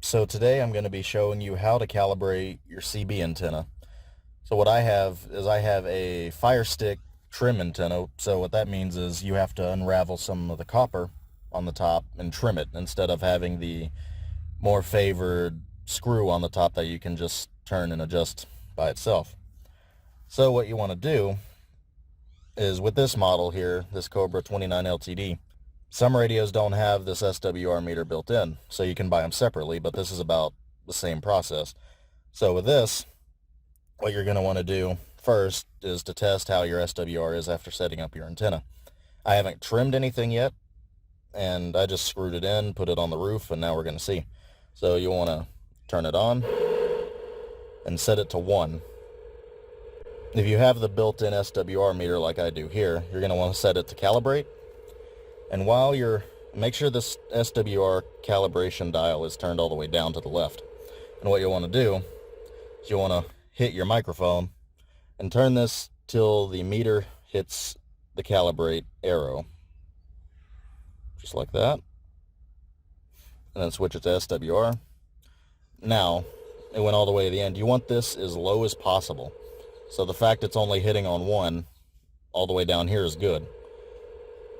So today I'm going to be showing you how to calibrate your CB antenna. So what I have is I have a Firestik trim antenna. So what that means is you have to unravel some of the copper on the top and trim it instead of having the more favored screw on the top that you can just turn and adjust by itself. So what you want to do is with this model here, this Cobra 29 LTD, some radios don't have this SWR meter built in, so you can buy them separately, but this is about the same process. So with this, what you're going to want to do first is to test how your SWR is after setting up your antenna. I haven't trimmed anything yet, and I just screwed it in, put it on the roof, and now we're going to see. So you want to turn it on and set it to 1. If you have the built-in SWR meter like I do here, you're going to want to set it to calibrate. And while make sure this SWR calibration dial is turned all the way down to the left. And what you'll want to do is you'll want to hit your microphone and turn this till the meter hits the calibrate arrow. Just like that. And then switch it to SWR. Now, it went all the way to the end. You want this as low as possible. So the fact it's only hitting on 1 all the way down here is good.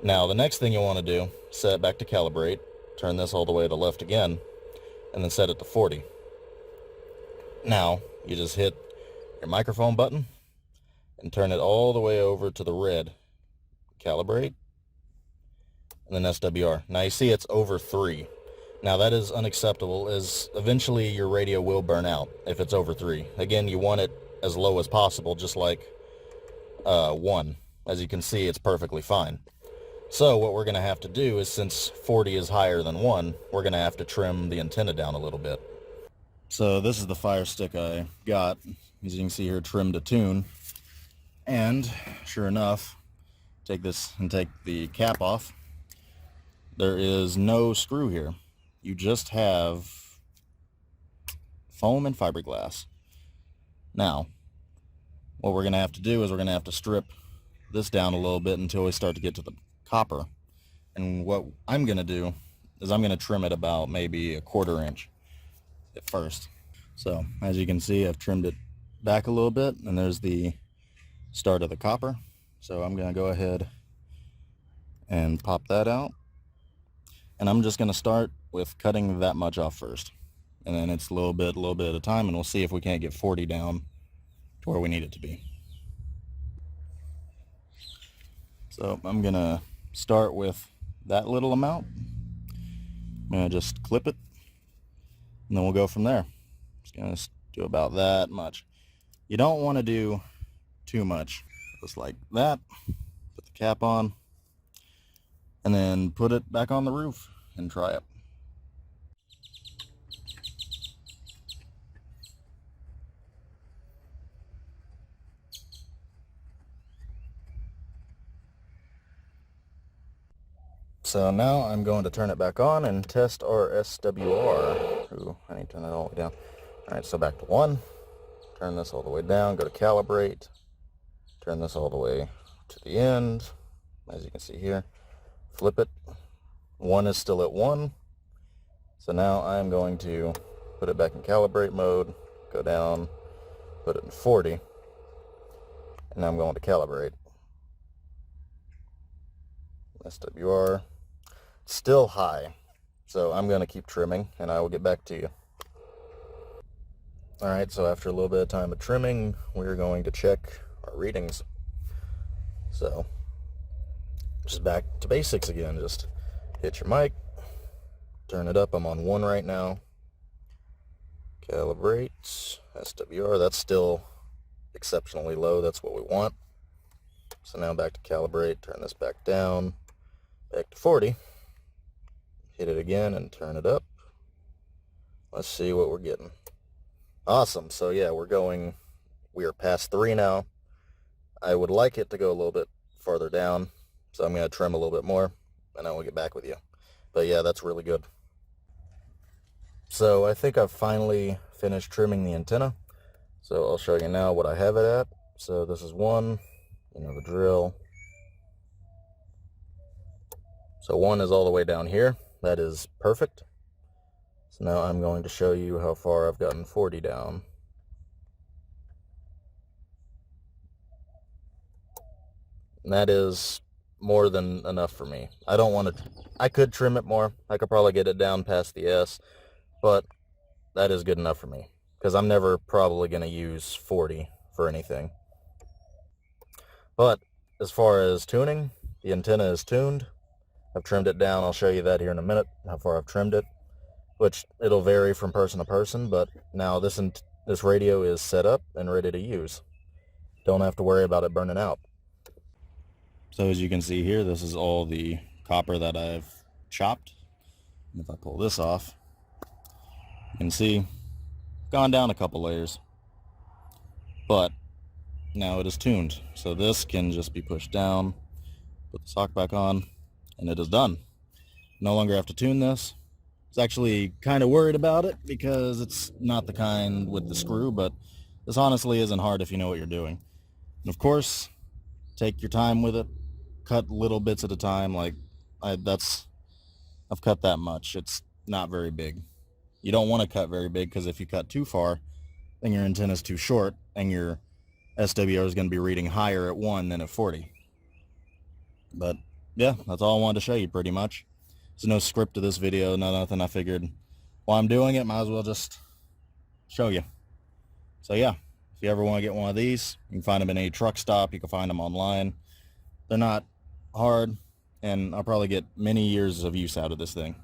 Now the next thing you want to do, set it back to calibrate, turn this all the way to left again, and then set it to 40. Now you just hit your microphone button and turn it all the way over to the red. Calibrate, and then SWR. Now you see it's over 3. Now that is unacceptable, as eventually your radio will burn out if it's over 3. Again, you want it as low as possible, just like 1. As you can see, it's perfectly fine. So what we're going to have to do is, since 40 is higher than 1, we're going to have to trim the antenna down a little bit. So this is the Firestik I got, as you can see here, trimmed to tune. And sure enough, take this and take the cap off. There is no screw here. You just have foam and fiberglass. Now, what we're going to have to do is we're going to have to strip this down a little bit until we start to get to the copper. And what I'm going to do is I'm going to trim it about maybe 1/4 inch at first. So as you can see, I've trimmed it back a little bit, and there's the start of the copper. So I'm going to go ahead and pop that out, and I'm just going to start with cutting that much off first, and then it's a little bit at a time, and we'll see if we can't get 40 down to where we need it to be. So I'm going to start with that little amount. I'm going to just clip it, and then we'll go from there. Just going to do about that much. You don't want to do too much. Just like that. Put the cap on, and then put it back on the roof and try it. So now I'm going to turn it back on and test our SWR. Ooh, I need to turn that all the way down. Alright, so back to 1. Turn this all the way down, go to calibrate. Turn this all the way to the end. As you can see here, flip it. 1 is still at 1. So now I'm going to put it back in calibrate mode, go down, put it in 40, and now I'm going to calibrate. SWR. Still high, so I'm going to keep trimming, and I will get back to you. Alright, so after a little bit of time of trimming, we're going to check our readings. So, just back to basics again. Just hit your mic, turn it up. I'm on 1 right now. Calibrate, SWR, that's still exceptionally low. That's what we want. So now back to calibrate, turn this back down, back to 40. Hit it again and turn it up. Let's see what we're getting. Awesome. So yeah, we are past 3 now. I would like it to go a little bit farther down, so I'm going to trim a little bit more, and I will get back with you. But yeah, that's really good. So I think I've finally finished trimming the antenna. So I'll show you now what I have it at. So this is 1, you know the drill. So 1 is all the way down here. That is perfect. So now I'm going to show you how far I've gotten 40 down. And that is more than enough for me. I don't want to, I could trim it more. I could probably get it down past the S, but that is good enough for me, because I'm never probably going to use 40 for anything. But as far as tuning, the antenna is tuned. I've trimmed it down. I'll show you that here in a minute, how far I've trimmed it, which it'll vary from person to person, but now this radio is set up and ready to use. Don't have to worry about it burning out. So as you can see here, this is all the copper that I've chopped. And if I pull this off, you can see gone down a couple layers. But now it is tuned. So this can just be pushed down, put the sock back on, and it is done. No longer have to tune this. I was actually kind of worried about it because it's not the kind with the screw, but this honestly isn't hard if you know what you're doing. And of course, take your time with it. Cut little bits at a time. Like I've cut that much. It's not very big. You don't want to cut very big, because if you cut too far, then your antenna is too short and your SWR is going to be reading higher at 1 than at 40. But yeah, that's all I wanted to show you pretty much. There's no script to this video, nothing. I figured while I'm doing it, might as well just show you. So yeah, if you ever want to get one of these, you can find them in any truck stop. You can find them online. They're not hard, and I'll probably get many years of use out of this thing.